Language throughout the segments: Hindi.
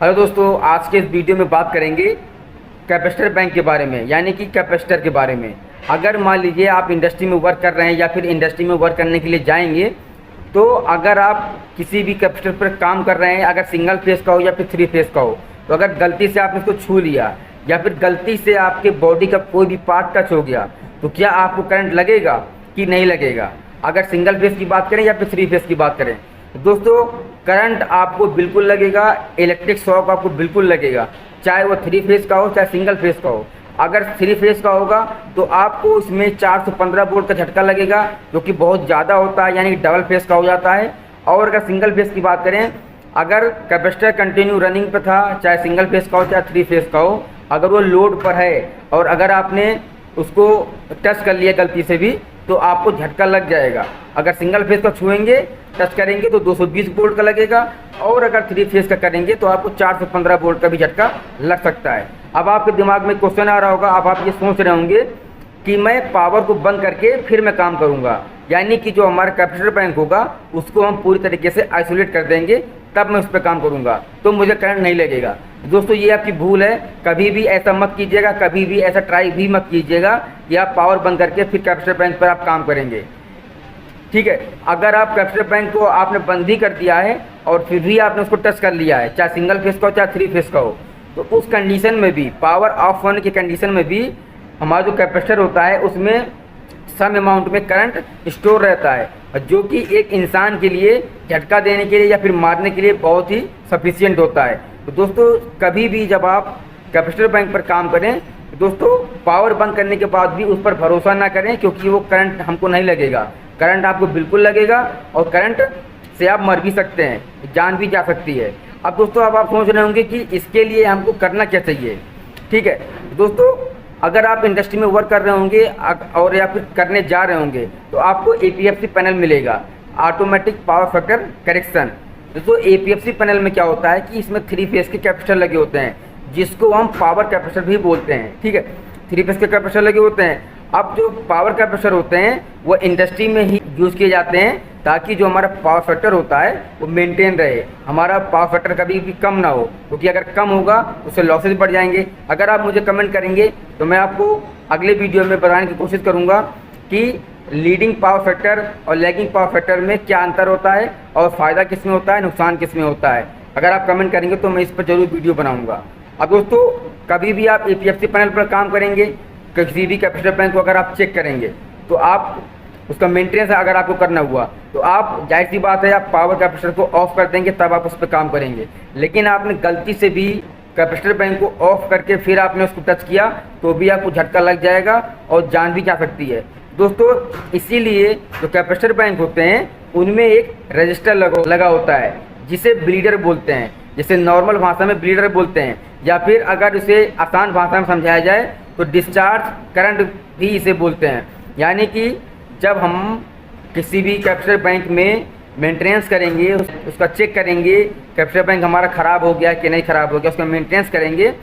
हेलो दोस्तों, आज के इस वीडियो में बात करेंगे कैपेसिटर बैंक के बारे में, यानी कि कैपेसिटर के बारे में। अगर मान लीजिए आप इंडस्ट्री में वर्क कर रहे हैं या फिर इंडस्ट्री में वर्क करने के लिए जाएंगे, तो अगर आप किसी भी कैपेसिटर पर काम कर रहे हैं, अगर सिंगल फेस का हो या फिर 3 फेस का हो, तो अगर गलती से आपने उसको छू लिया या फिर गलती से आपके बॉडी का कोई भी पार्ट टच हो गया, तो क्या आपको करंट लगेगा कि नहीं लगेगा। अगर सिंगल फेस की बात करें या फिर 3 फेस की बात करें, दोस्तों करंट आपको बिल्कुल लगेगा, इलेक्ट्रिक शॉक आपको बिल्कुल लगेगा, चाहे वो 3 फेस का हो चाहे सिंगल फेस का हो। अगर 3 फेस का होगा तो आपको इसमें 415 वोल्ट का झटका लगेगा, जो कि बहुत ज़्यादा होता है, यानी डबल फेस का हो जाता है। और अगर सिंगल फेस की बात करें, अगर कैपेसिटर कंटिन्यू रनिंग पर था, चाहे सिंगल फेस का हो चाहे 3 फेस का हो, अगर वो लोड पर है और अगर आपने उसको टच कर लिया गलती से भी, तो आपको झटका लग जाएगा। अगर सिंगल फेस का छुएंगे, टच करेंगे तो 220 वोल्ट का लगेगा, और अगर 3 फेस का करेंगे तो आपको 415 वोल्ट का भी झटका लग सकता है। अब आपके दिमाग में क्वेश्चन आ रहा होगा, अब आप ये सोच रहे होंगे कि मैं पावर को बंद करके फिर मैं काम करूंगा, यानी कि जो हमारा कैपेसिटर बैंक होगा उसको हम पूरी तरीके से आइसोलेट कर देंगे, तब मैं उस पर काम करूंगा तो मुझे करंट नहीं लगेगा। दोस्तों ये आपकी भूल है, कभी भी ऐसा मत कीजिएगा, कभी भी ऐसा ट्राई भी मत कीजिएगा कि आप पावर बंद करके फिर कैपेसिटर बैंक पर आप काम करेंगे। ठीक है, अगर आप कैपेसिटर बैंक को आपने बंद भी कर दिया है और फिर भी आपने उसको टच कर लिया है, चाहे सिंगल फेस का हो चाहे 3 फेस का हो, तो उस कंडीशन में भी, पावर ऑफ होने की कंडीशन में भी, हमारा जो कैपेसिटर होता है उसमें सम अमाउंट में करंट स्टोर रहता है, जो कि एक इंसान के लिए झटका देने के लिए या फिर मारने के लिए बहुत ही सफिशियंट होता है। तो दोस्तों कभी भी जब आप कैपेसिटर बैंक पर काम करें, दोस्तों पावर बंद करने के बाद भी उस पर भरोसा ना करें, क्योंकि वो करंट हमको नहीं लगेगा। करंट आपको बिल्कुल लगेगा और करंट से आप मर भी सकते हैं, जान भी जा सकती है। अब दोस्तों अब आप सोच रहे होंगे कि इसके लिए हमको करना क्या चाहिए। ठीक है दोस्तों, अगर आप इंडस्ट्री में वर्क कर रहे होंगे और या फिर करने जा रहे होंगे, तो आपको एपीएफसी पैनल मिलेगा, ऑटोमेटिक पावर फैक्टर करेक्शन। दोस्तों एपीएफसी पैनल में क्या होता है कि इसमें 3 फेस के कैपेसिटर लगे होते हैं, जिसको हम पावर कैपेसिटर भी बोलते हैं। ठीक है, 3 फेस के कैपेसिटर लगे होते हैं। अब जो पावर कैपेसिटर होते हैं वो इंडस्ट्री में ही यूज़ किए जाते हैं, ताकि जो हमारा पावर फैक्टर होता है वो मेंटेन रहे, हमारा पावर फैक्टर कभी भी कम ना हो, क्योंकि अगर कम होगा तो उससे लॉसेज बढ़ जाएंगे। अगर आप मुझे कमेंट करेंगे तो मैं आपको अगले वीडियो में बताने की कोशिश करूँगा कि लीडिंग पावर फैक्टर और लैगिंग पावर फैक्टर में क्या अंतर होता है और फ़ायदा किस में होता है, नुकसान किस में होता है। अगर आप कमेंट करेंगे तो मैं इस पर ज़रूर वीडियो बनाऊँगा। अब दोस्तों कभी भी आप एपीएफसी पैनल पर काम करेंगे, किसी भी कैपेसिटर बैंक को अगर आप चेक करेंगे, तो आप उसका मेंटेनेंस अगर आपको करना हुआ तो आप जाहिर सी बात है आप पावर कैपेसिटर को ऑफ कर देंगे, तब आप उस पर काम करेंगे। लेकिन आपने गलती से भी कैपेसिटर बैंक को ऑफ करके फिर आपने उसको टच किया, तो भी आपको झटका लग जाएगा और जान भी जा सकती है। दोस्तों इसीलिए जो कैपेसिटर बैंक होते हैं उनमें एक रजिस्टर लगा होता है, जिसे ब्लीडर बोलते हैं, जिसे नॉर्मल भाषा में ब्लीडर बोलते हैं, या फिर अगर उसे आसान भाषा में समझाया जाए तो डिस्चार्ज करंट भी इसे बोलते हैं। यानी कि जब हम किसी भी कैपेसिटर बैंक में मेंटेनेंस करेंगे, उसका चेक करेंगे, कैपेसिटर बैंक हमारा ख़राब हो गया कि नहीं ख़राब हो गया, उसका मेंटेनेंस करेंगे,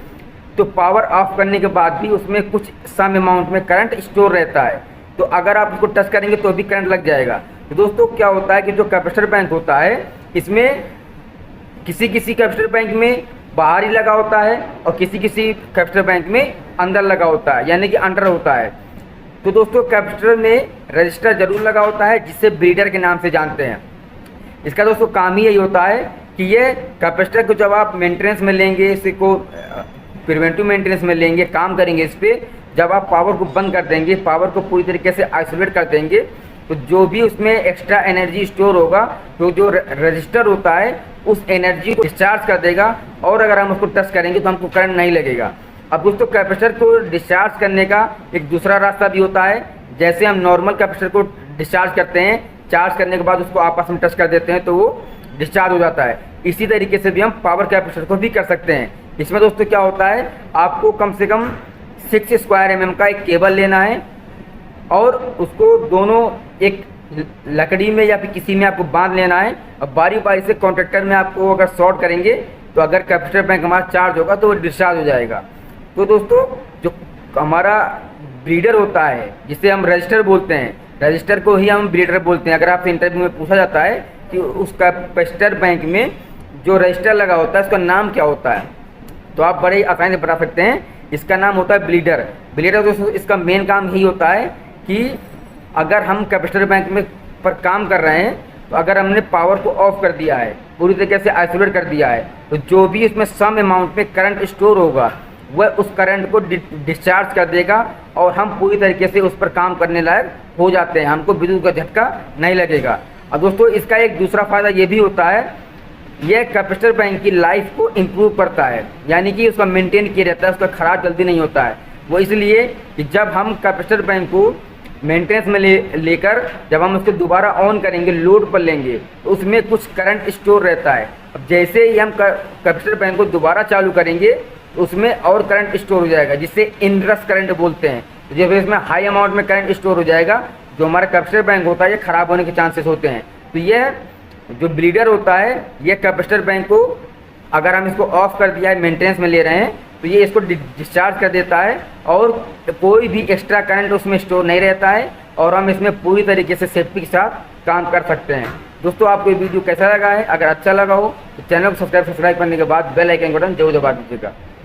तो पावर ऑफ करने के बाद भी उसमें कुछ सम अमाउंट में करंट स्टोर रहता है, तो अगर आप उसको टच करेंगे तो भी करंट लग जाएगा। तो दोस्तों क्या होता है कि जो कैपेसिटर बैंक होता है इसमें किसी कैपेसिटर बैंक में बाहर ही लगा होता है और किसी कैपेसिटर बैंक में अंदर लगा होता है, यानी कि अंडर होता है। तो दोस्तों कैपेसिटर में रजिस्टर जरूर लगा होता है, जिसे ब्रीडर के नाम से जानते हैं। इसका दोस्तों काम ही यही होता है कि ये कैपेसिटर को जब आप मेंटेनेंस में लेंगे, इसको प्रिवेंटिव मेंटेनेंस में लेंगे, काम करेंगे इस पर, जब आप पावर को बंद कर देंगे, पावर को पूरी तरीके से आइसोलेट कर देंगे, तो जो भी उसमें एक्स्ट्रा एनर्जी स्टोर होगा, तो जो रजिस्टर होता है उस एनर्जी को डिस्चार्ज कर देगा, और अगर हम उसको टच करेंगे तो हमको करंट नहीं लगेगा। अब दोस्तों कैपेसिटर को डिस्चार्ज करने का एक दूसरा रास्ता भी होता है। जैसे हम नॉर्मल कैपेसिटर को डिस्चार्ज करते हैं, चार्ज करने के बाद उसको आपस में टच कर देते हैं तो वो डिस्चार्ज हो जाता है, इसी तरीके से भी हम पावर कैपेसिटर को भी कर सकते हैं। इसमें दोस्तों क्या होता है, आपको कम से कम 6 स्क्वायर mm का एक केबल लेना है और उसको दोनों एक लकड़ी में या फिर किसी में आपको बांध लेना है, और बारी बारी से कॉन्ट्रैक्टर में आपको अगर शॉर्ट करेंगे तो अगर कैपेसिटर बैंक हमारा चार्ज होगा तो वो डिस्चार्ज हो जाएगा। तो दोस्तों जो हमारा ब्रीडर होता है, जिसे हम रजिस्टर बोलते हैं, रजिस्टर को ही हम ब्रीडर बोलते हैं। अगर आपसे इंटरव्यू में पूछा जाता है कि उस कैपेसिटर बैंक में जो रजिस्टर लगा होता है उसका नाम क्या होता है, तो आप बड़े ही आसानी से बता सकते हैं। इसका नाम होता है ब्लीडर। ब्लीडर दोस्तों इसका मेन काम यही होता है कि अगर हम कैपिटल बैंक में पर काम कर रहे हैं, तो अगर हमने पावर को ऑफ कर दिया है, पूरी तरीके से आइसोलेट कर दिया है, तो जो भी इसमें सम अमाउंट में करंट स्टोर होगा वह उस करंट को डिस्चार्ज कर देगा और हम पूरी तरीके से उस पर काम करने लायक हो जाते हैं, हमको बिजली का झटका नहीं लगेगा। और दोस्तों इसका एक दूसरा फ़ायदा ये भी होता है, यह कैपिटल बैंक की लाइफ को इम्प्रूव करता है, यानी कि उसका मेंटेन किया रहता है, उसका ख़राब जल्दी नहीं होता है। वो इसलिए कि जब हम कैपिटल बैंक को मेंटेनेंस में लेकर जब हम उसको दोबारा ऑन करेंगे, लोड पर लेंगे, तो उसमें कुछ करंट स्टोर रहता है। अब जैसे ही हम कैपिटल बैंक को दोबारा चालू करेंगे तो उसमें और करंट स्टोर हो जाएगा, जिससे इनरस करंट बोलते हैं। तो जब इसमें हाई अमाउंट में करंट स्टोर हो जाएगा, जो हमारा कैपिटल बैंक होता है ये ख़राब होने के चांसेस होते हैं। तो यह जो ब्लीडर होता है ये कैपिटल बैंक को, अगर हम इसको ऑफ कर दिया है, मेंटेनेंस में ले रहे हैं, तो ये इसको डिस्चार्ज कर देता है और कोई भी एक्स्ट्रा करंट उसमें स्टोर नहीं रहता है और हम इसमें पूरी तरीके से सेफ्टी के साथ काम कर सकते हैं। दोस्तों आपको ये वीडियो कैसा लगा है? अगर अच्छा लगा हो तो चैनल को सब्सक्राइब करने के बाद बेल आइकन बटन जरूर दबा दीजिएगा।